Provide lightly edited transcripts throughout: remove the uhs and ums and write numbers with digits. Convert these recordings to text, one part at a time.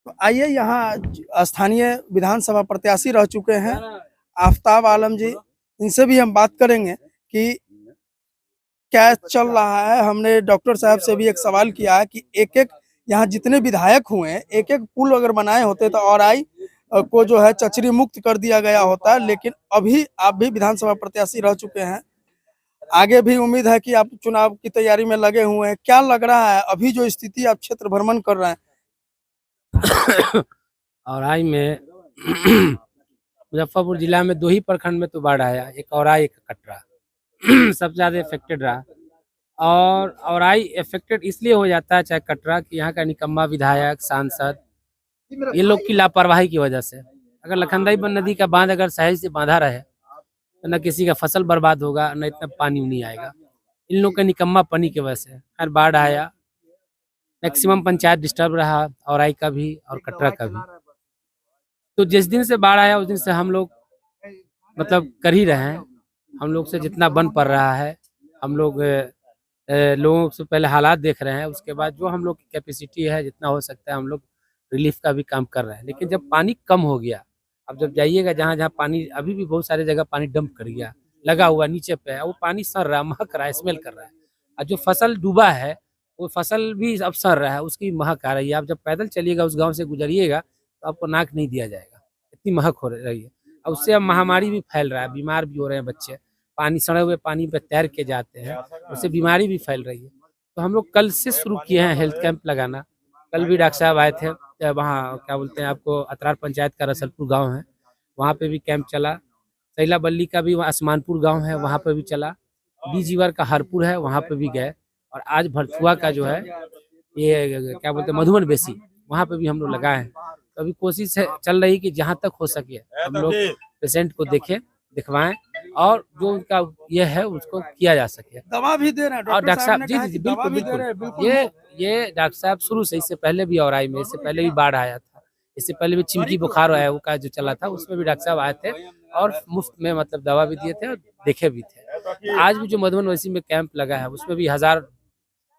तो आइए यहाँ स्थानीय विधानसभा प्रत्याशी रह चुके हैं आफ्ताब आलम जी, इनसे भी हम बात करेंगे कि क्या चल रहा है। हमने डॉक्टर साहब से भी एक सवाल किया है कि एक एक यहाँ जितने विधायक हुए हैं, एक एक पुल अगर बनाए होते तो औराई को जो है चचरी मुक्त कर दिया गया होता। लेकिन अभी आप भी विधानसभा प्रत्याशी रह चुके हैं, आगे भी उम्मीद है कि आप चुनाव की तैयारी में लगे हुए हैं। क्या लग रहा है अभी जो स्थिति, आप क्षेत्र भ्रमण कर रहे हैं? औराई में मुजफ्फरपुर जिला में 2 ही प्रखंड में तो बाढ़ आया, एक औराई एक कटरा। सबसे ज्यादा इफेक्टेड रहा। और औराई इफेक्टेड इसलिए हो जाता है चाहे कटरा कि यहाँ का निकम्मा विधायक सांसद ये लोग की लापरवाही की वजह से। अगर लखनदेई नदी का बांध अगर सही से बांधा रहे तो न किसी का फसल बर्बाद होगा, न इतना पानी नहीं आएगा। इन लोग का निकम्मा पानी की वजह से हर बाढ़ आया। मैक्सिमम पंचायत डिस्टर्ब रहा, औराई का भी और कटरा का भी। तो जिस दिन से बाढ़ आया उस दिन से हम लोग मतलब कर ही रहे हैं। हम लोग से जितना बन पड़ रहा है, हम लोग लोगों से पहले हालात देख रहे हैं, उसके बाद जो हम लोग की कैपेसिटी है जितना हो सकता है हम लोग रिलीफ का भी काम कर रहे हैं। लेकिन जब पानी कम हो गया, अब जब जाइएगा जहाँ जहाँ पानी अभी भी बहुत सारी जगह पानी डंप कर गया, लगा हुआ नीचे पे है, वो पानी सड़ रहा है, महक रहा है, स्मेल कर रहा है। और जो फसल डूबा है वो फसल भी अब सड़ रहा है, उसकी महक आ रही है। आप जब पैदल चलिएगा उस गाँव से गुजरिएगा तो आपको नाक नहीं दिया जाएगा, इतनी महक हो रही है। और उससे अब महामारी भी फैल रहा है, बीमार भी हो रहे हैं बच्चे। पानी सड़े हुए पानी पे तैर के जाते हैं, उससे बीमारी भी फैल रही है। तो हम लोग कल से शुरू किए हैं हेल्थ कैंप लगाना। कल भी डॉक्टर साहब आए थे, वहाँ क्या बोलते हैं आपको, अतरार पंचायत का रसलपुर गांव है, वहाँ पे भी कैंप चला। सैला बल्ली का भी आसमानपुर गांव है, वहाँ पे भी चला। बीजीवर का हरपुर है, वहाँ पे भी गए। और आज भरथुआ का जो है ये क्या बोलते हैं मधुबन बेसी, वहाँ पे भी हम लोग लगाए हैं। तो अभी कोशिश है चल रही कि जहाँ तक हो सके हम लोग पेशेंट को देखें, दिखवाएं और जो उनका ये है उसको किया जा सके। दवा भी दे रहे हैं और डॉक्टर साहब, जी ने जी जी, दवा बिल्कुल भी दे रहे हैं, बिल्कुल। ये डॉक्टर साहब शुरू से, इससे पहले भी औराई में, इससे पहले भी बाढ़ आया था, इससे पहले भी चिमकी बुखार आया वो का जो चला था, उसमें भी डॉक्टर साहब आए थे और मुफ्त में मतलब दवा भी दिए थे और देखे भी थे। आज भी जो मधुबन वैसी में कैंप लगा है उसमें भी 1000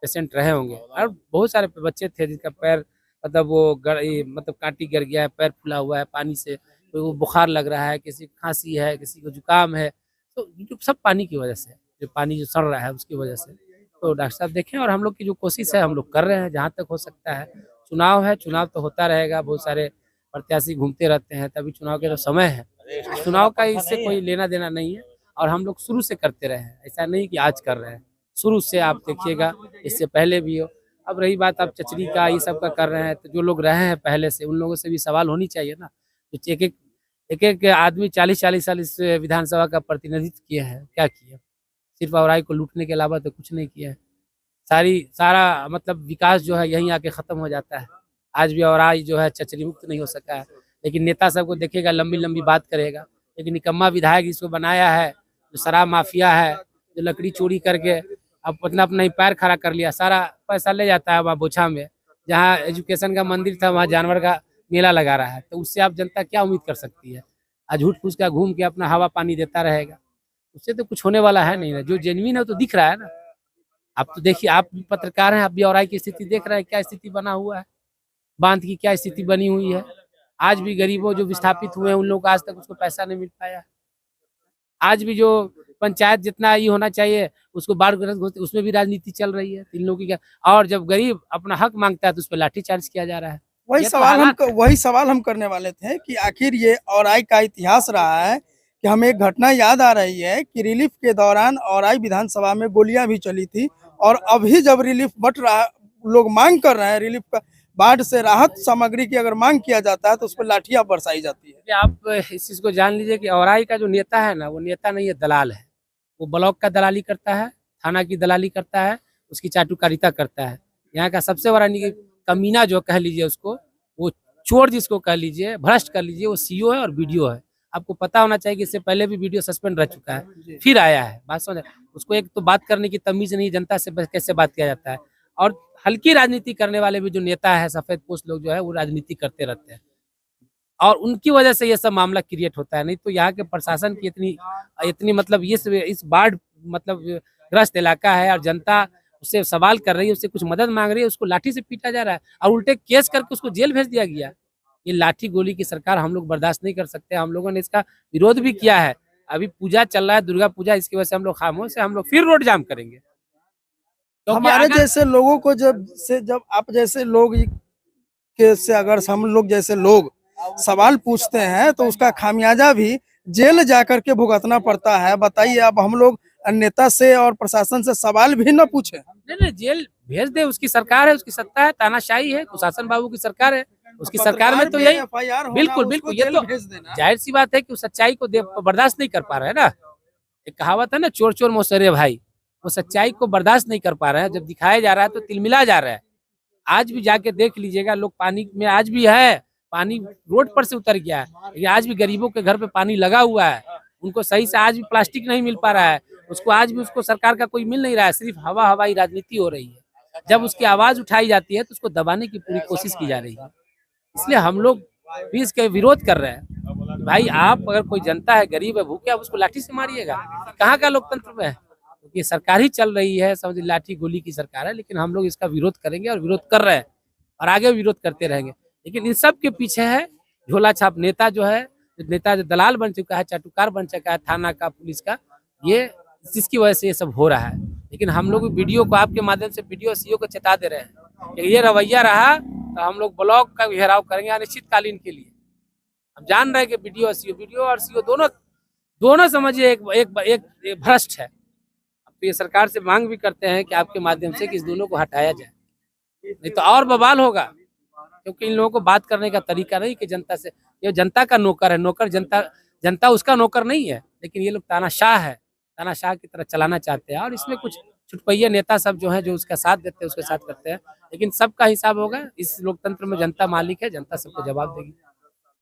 पेशेंट रहे होंगे। और बहुत सारे बच्चे थे जिनका पैर मतलब वो मतलब कांटी गिर गया है, पैर फूला हुआ है पानी से, तो वो बुखार लग रहा है, किसी को खांसी है, किसी को जुकाम है। तो ये सब पानी की वजह से, जो पानी जो सड़ रहा है उसकी वजह से। तो डॉक्टर साहब देखें, और हम लोग की जो कोशिश है हम लोग कर रहे हैं जहाँ तक हो सकता है। चुनाव है, चुनाव तो होता रहेगा, बहुत सारे प्रत्याशी घूमते रहते हैं, तभी चुनाव के जो समय है, चुनाव का इससे कोई लेना देना नहीं है। और हम लोग शुरू से करते रहे हैं, ऐसा नहीं कि आज कर रहे हैं, शुरू से आप देखिएगा, इससे पहले भी हो। अब रही बात आप चचरी का ये सब का कर रहे हैं, तो जो लोग रहे हैं पहले से उन लोगों से भी सवाल होनी चाहिए ना। तो एक आदमी 40-40 साल इस विधानसभा का प्रतिनिधित्व किए हैं, क्या किए? सिर्फ औराई को लूटने के अलावा तो कुछ नहीं किया है। सारा मतलब विकास जो है यहीं आके खत्म हो जाता है। आज भी औराई जो है चचरी मुक्त नहीं हो सका है। लेकिन नेता सबको देखेगा, लंबी लंबी बात करेगा, लेकिन निकम्मा विधायक जिसको बनाया है, जो शराब माफिया है, जो लकड़ी चोरी करके अब अपना अपना ही पैर खड़ा कर लिया, सारा पैसा ले जाता है वहाँ बोछा में। जहाँ एजुकेशन का मंदिर था वहाँ जानवर का मेला लगा रहा है, तो उससे आप जनता क्या उम्मीद कर सकती है? आज झूठ फूस का घूम के अपना हवा पानी देता रहेगा, उससे तो कुछ होने वाला है नहीं ना। जो जेन्युइन है तो दिख रहा है ना। आप तो देखिए, आप भी पत्रकार हैं, आप भी औराई की स्थिति देख रहे हैं, क्या स्थिति बना हुआ है, बांध की क्या स्थिति बनी हुई है। आज भी गरीबों जो विस्थापित हुए हैं उन लोगों को आज तक उसको पैसा नहीं मिल पाया। आज भी जो पंचायत जितना ये होना चाहिए उसको बाढ़ ग्रस्त, उसमें भी राजनीति चल रही है इन लोगों की क्या। और जब गरीब अपना हक मांगता है तो उस पर लाठीचार्ज किया जा रहा है। वही सवाल हम करने वाले थे कि आखिर ये औराई का इतिहास रहा है कि हमें एक घटना याद आ रही है कि रिलीफ के दौरान औराई विधानसभा में गोलियां भी चली थी। और अभी जब रिलीफ बट रहा, लोग मांग कर रहे हैं रिलीफ का, बाढ़ से राहत सामग्री की अगर मांग किया जाता है तो उस पर लाठियां बरसाई जाती है। आप इस चीज को जान लीजिए कि औराई का जो नेता है ना, वो नेता नहीं है, दलाल है। वो ब्लॉक का दलाली करता है, थाना की दलाली करता है, उसकी चाटुकारिता करता है। यहाँ का सबसे बड़ा कमीना जो कह लीजिए उसको, वो चोर जिसको कह लीजिए, भ्रष्ट कर लीजिए, वो सीओ है और वीडियो है। आपको पता होना चाहिए कि इससे पहले भी वीडियो सस्पेंड रह चुका है, फिर आया है। बात समझ, उसको एक तो बात करने की तमीज नहीं, जनता से कैसे बात किया जाता है। और हल्की राजनीति करने वाले भी जो नेता है, सफेद पोस्ट लोग जो है, वो राजनीति करते रहते हैं और उनकी वजह से ये सब मामला क्रिएट होता है। नहीं तो यहाँ के प्रशासन की इतनी इतनी मतलब इस बाढ़ मतलब ग्रस्त इलाका है और जनता उससे सवाल कर रही है, उससे कुछ मदद मांग रही है, उसको लाठी से पीटा जा रहा है और उल्टे केस करके उसको जेल भेज दिया गया। ये लाठी गोली की सरकार हम लोग बर्दाश्त नहीं कर सकते। हम लोगों ने इसका विरोध भी किया है। अभी पूजा चल रहा है, दुर्गा पूजा, इसकी वजह से हम लोग खामोश है, हम लोग फिर रोड जाम करेंगे। क्योंकि हमारे अगर जैसे लोगों को जब आप जैसे लोग के से अगर हम लोग जैसे लोग सवाल पूछते हैं तो उसका खामियाजा भी जेल जाकर के भुगतना पड़ता है। बताइए, अब हम लोग नेता से और प्रशासन से सवाल भी न पूछे। नहीं नहीं, जेल भेज दे, उसकी सरकार है, उसकी सत्ता है, तानाशाही है, कुशासन बाबू की सरकार है, उसकी सरकार में तो यही बिल्कुल बिल्कुल, ये तो जाहिर सी बात है कि वो सच्चाई को बर्दाश्त नहीं कर पा रहे है ना। एक कहावत है ना, चोर चोर मौसरे भाई, वो सच्चाई को बर्दाश्त नहीं कर पा रहे हैं। जब दिखाया जा रहा है तो तिलमिला जा रहा है। आज भी जाके देख लीजिएगा, लोग पानी में आज भी है, पानी रोड पर से उतर गया है, लेकिन आज भी गरीबों के घर पे पानी लगा हुआ है। उनको सही से आज भी प्लास्टिक नहीं मिल पा रहा है, उसको आज भी उसको सरकार का कोई मिल नहीं रहा है, सिर्फ हवा हवाई राजनीति हो रही है। जब उसकी आवाज उठाई जाती है तो उसको दबाने की पूरी कोशिश की जा रही है। इसलिए हम लोग भी इसके विरोध कर रहे हैं। भाई आप अगर कोई जनता है, गरीब है, भूखे, आप उसको लाठी से मारिएगा? कहाँ का लोकतंत्र में है? क्योंकि सरकार ही चल रही है, समझ लाठी गोली की सरकार है। लेकिन हम लोग इसका विरोध करेंगे और विरोध कर रहे हैं और आगे विरोध करते रहेंगे। लेकिन इन सब के पीछे है झोला छाप नेता जो है, नेता जो दलाल बन चुका है, चाटुकार बन चुका है, थाना का, पुलिस का, ये जिसकी वजह से ये सब हो रहा है। लेकिन हम लोग वीडियो को आपके माध्यम से वीडियो सीओ को चेता दे रहे हैं कि ये रवैया रहा तो हम लोग ब्लॉक का घेराव करेंगे अनिश्चितकालीन के लिए। हम जान रहे हैं कि वीडियो और सीओ दोनों समझिए एक भ्रष्ट है। तो ये सरकार से मांग भी करते हैं कि आपके माध्यम से कि इस दोनों को हटाया जाए, नहीं तो और बवाल होगा। क्योंकि इन लोगों को बात करने का तरीका नहीं कि जनता से, ये जनता का नौकर है, नौकर जनता उसका नौकर नहीं है। लेकिन ये लोग तानाशाह है, तानाशाह की तरह चलाना चाहते हैं। और इसमें कुछ छुटपैया नेता सब जो है, जो उसका साथ देते हैं, उसके साथ करते हैं। लेकिन सबका हिसाब होगा। इस लोकतंत्र में जनता मालिक है, जनता सबको जवाब देगी।